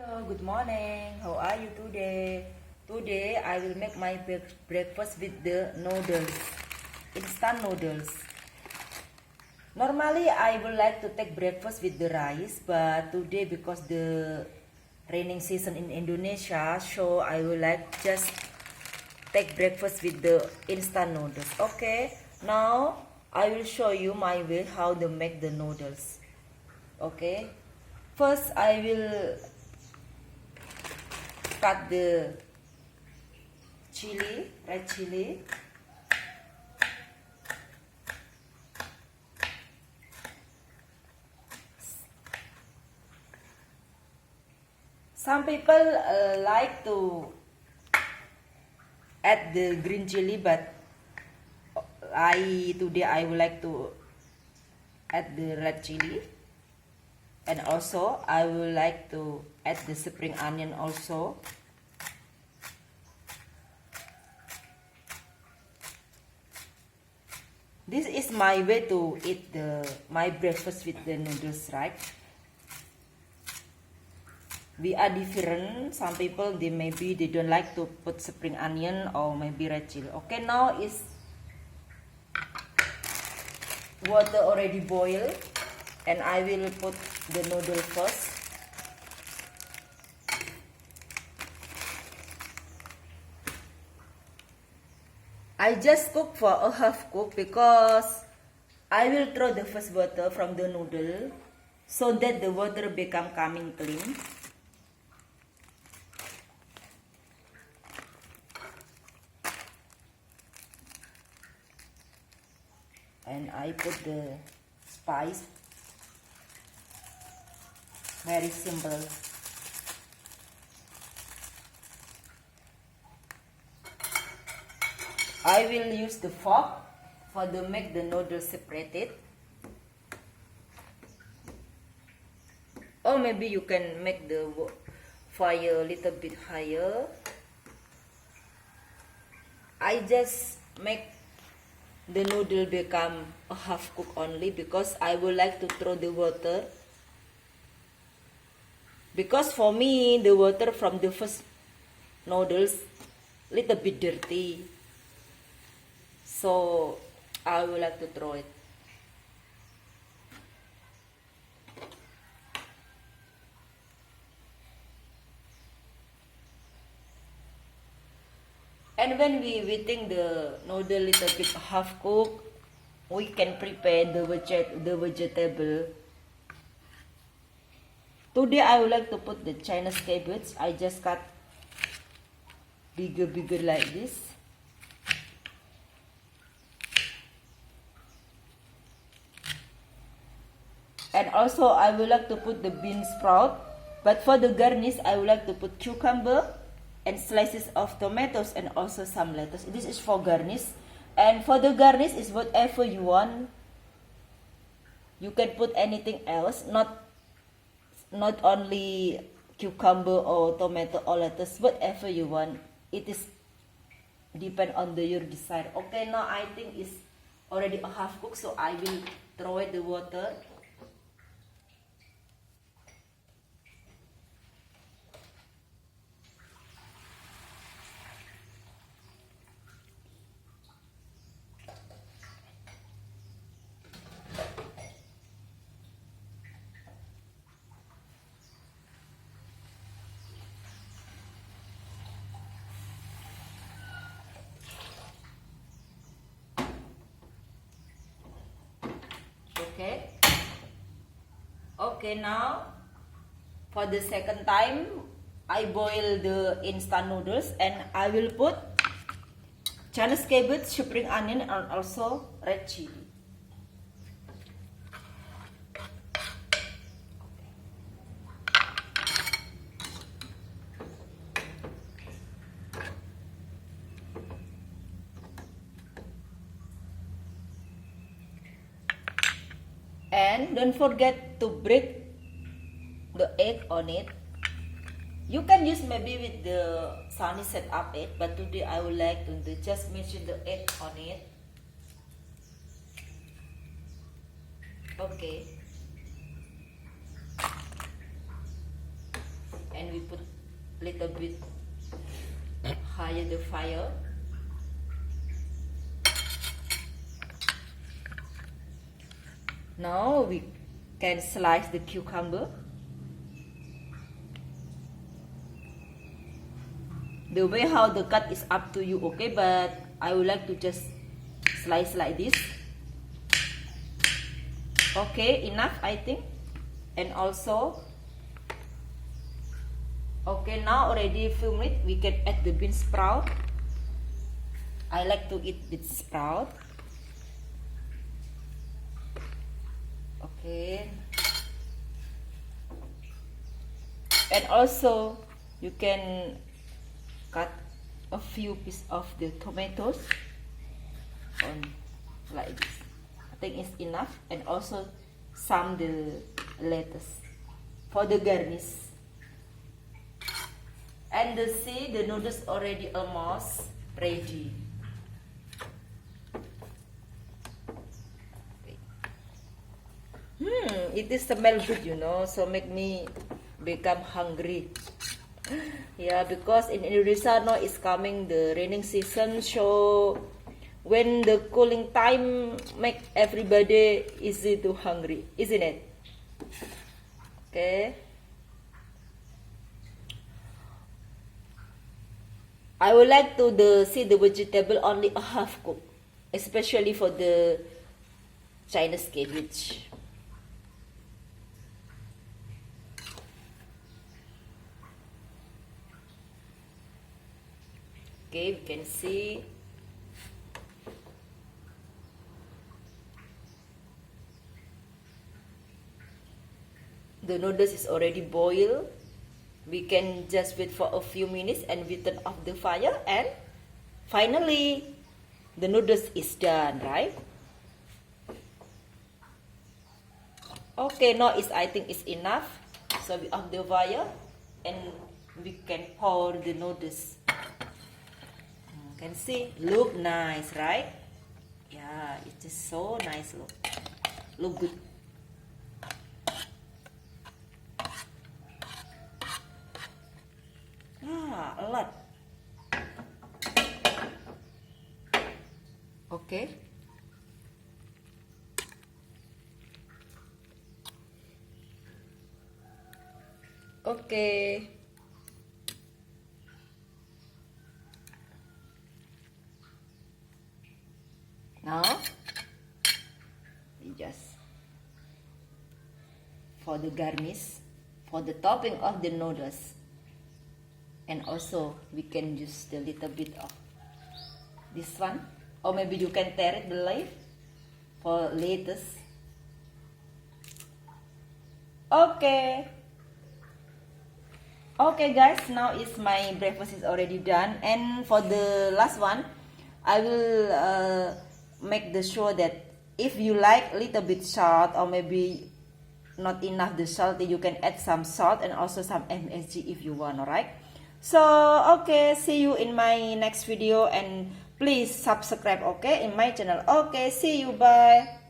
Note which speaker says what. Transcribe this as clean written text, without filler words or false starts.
Speaker 1: Hello, good morning. How are you today? Today I will make my breakfast with the noodles, instant noodles. Normally I would like to take breakfast with the rice, but today because the raining season in Indonesia, so I will like just take breakfast with the instant noodles. Okay, now I will show you my way how to make the noodles. Okay, first I will cut the chili, red chili. Some people like to add the green chili, but today I would like to add the red chili, and also I would like to add the spring onion also. This is my way to eat my breakfast with the noodles, right? We are different. Some people they don't like to put spring onion or maybe red chili. Okay, now is water already boiled, and I will put the noodle first. I just cook for a half cook because I will throw the first water from the noodle so that the water become coming clean. And I put the spice. Very simple. I will use the fork for to make the noodles separated. Or maybe you can make the fire a little bit higher. I just make the noodle become a half cook only because I would like to throw the water. Because for me, the water from the first noodles little bit dirty. So I would like to throw it. And when we think the noodle little bit half cooked, we can prepare the vegetable. Today I would like to put the Chinese cabbage. I just cut bigger like this. And also I would like to put the bean sprout. But for the garnish, I would like to put cucumber and slices of tomatoes and also some lettuce. This is for garnish. And for the garnish is whatever you want. You can put anything else, not only cucumber or tomato or lettuce, whatever you want. It is depend on your desire. Okay, now I think it's already a half cooked, so I will throw it the water. Okay, now for the second time I boil the instant noodles, and I will put Chinese cabbage, spring onion, and also red chili. And don't forget to break the egg on it. You can use maybe with the sunny set up egg, but today I would like to just mention the egg on it. Okay. and we put little bit higher the fire. Now we can slice the cucumber. The way how the cut is up to you, okay, but I would like to just slice like this. Okay, enough I think. And also, okay, now already a few minutes we can add the bean sprout. I like to eat with sprout. Okay. And also you can cut a few pieces of the tomatoes on like this. I think it's enough, and also some the lettuce for the garnish. And see, the noodles already almost ready. It is smell good, you know, so make me become hungry. Yeah, because in Indonesia now is coming the raining season, so when the cooling time make everybody easy to hungry, isn't it? Okay. I would like to see the vegetable only a half cook, especially for the Chinese cabbage. Okay, we can see the noodles is already boiled. We can just wait for a few minutes and we turn off the fire, and finally the noodles is done, right? Okay, now I think it's enough. So we off the fire and we can pour the noodles. Can see, look nice, right? Yeah, it is so nice. Look good. A lot. Okay. Okay. Now, we just for the garnish, for the topping of the noodles, and also we can use the little bit of this one, or maybe you can tear it the leaf for lettuce. Okay. Okay guys, now is my breakfast is already done, and for the last one I will make the sure that if you like a little bit salt, or maybe not enough the salt, you can add some salt and also some MSG if you want. Alright, so okay, see you in my next video, and please subscribe, okay, in my channel. Okay, see you, bye.